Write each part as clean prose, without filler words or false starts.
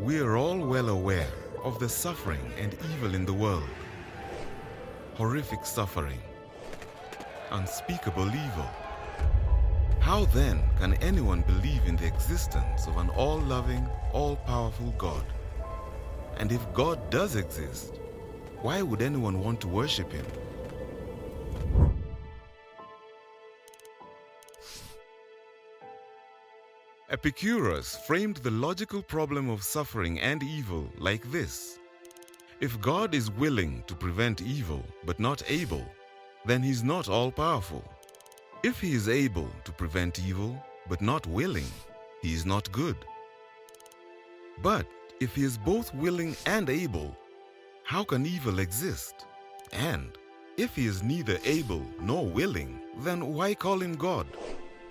We are all well aware of the suffering and evil in the world. Horrific suffering, unspeakable evil. How then can anyone believe in the existence of an all-loving, all-powerful God? And if God does exist, why would anyone want to worship Him? Epicurus framed the logical problem of suffering and evil like this. If God is willing to prevent evil but not able, then He's not all-powerful. If He is able to prevent evil but not willing, He is not good. But if He is both willing and able, how can evil exist? And if He is neither able nor willing, then why call Him God?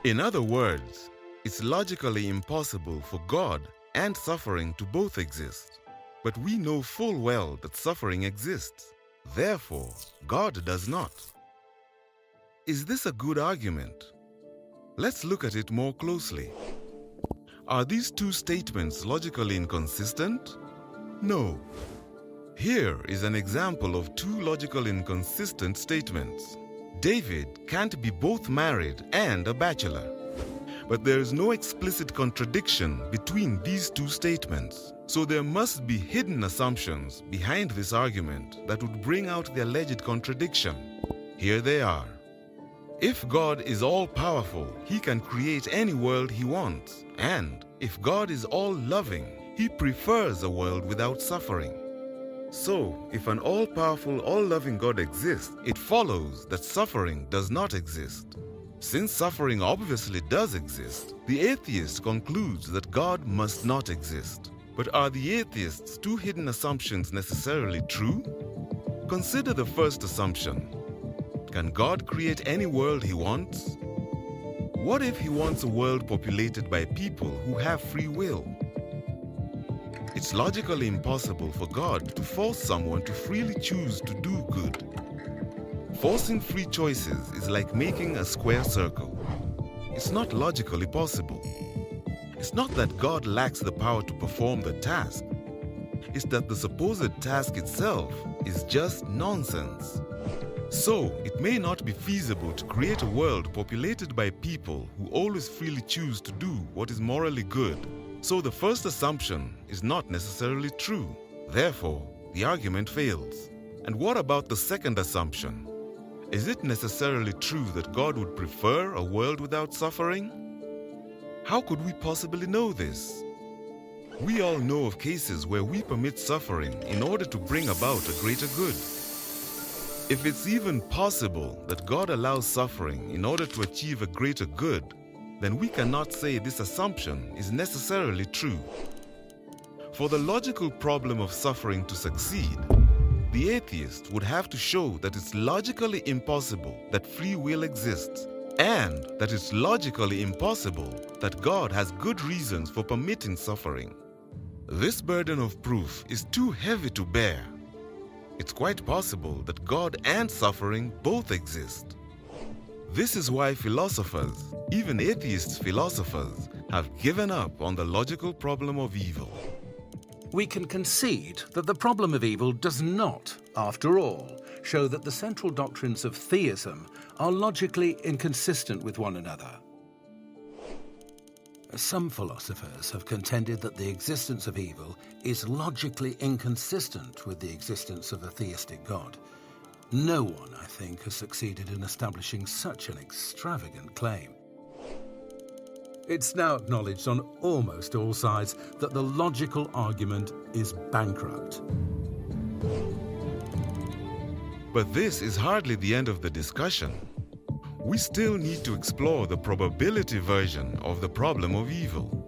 In other words, it's logically impossible for God and suffering to both exist. But we know full well that suffering exists. Therefore, God does not. Is this a good argument? Let's look at it more closely. Are these two statements logically inconsistent? No. Here is an example of two logically inconsistent statements. David can't be both married and a bachelor. But there is no explicit contradiction between these two statements. So there must be hidden assumptions behind this argument that would bring out the alleged contradiction. Here they are. If God is all-powerful, He can create any world He wants. And if God is all-loving, He prefers a world without suffering. So, if an all-powerful, all-loving God exists, it follows that suffering does not exist. Since suffering obviously does exist, the atheist concludes that God must not exist. But are the atheist's two hidden assumptions necessarily true? Consider the first assumption. Can God create any world He wants? What if He wants a world populated by people who have free will? It's logically impossible for God to force someone to freely choose to do good. Forcing free choices is like making a square circle. It's not logically possible. It's not that God lacks the power to perform the task. It's that the supposed task itself is just nonsense. So, it may not be feasible to create a world populated by people who always freely choose to do what is morally good. So the first assumption is not necessarily true. Therefore, the argument fails. And what about the second assumption? Is it necessarily true that God would prefer a world without suffering? How could we possibly know this? We all know of cases where we permit suffering in order to bring about a greater good. If it's even possible that God allows suffering in order to achieve a greater good, then we cannot say this assumption is necessarily true. For the logical problem of suffering to succeed, the atheist would have to show that it's logically impossible that free will exists, and that it's logically impossible that God has good reasons for permitting suffering. This burden of proof is too heavy to bear. It's quite possible that God and suffering both exist. This is why philosophers, even atheist philosophers, have given up on the logical problem of evil. We can concede that the problem of evil does not, after all, show that the central doctrines of theism are logically inconsistent with one another. Some philosophers have contended that the existence of evil is logically inconsistent with the existence of a theistic God. No one, I think, has succeeded in establishing such an extravagant claim. It's now acknowledged on almost all sides that the logical argument is bankrupt. But this is hardly the end of the discussion. We still need to explore the probability version of the problem of evil.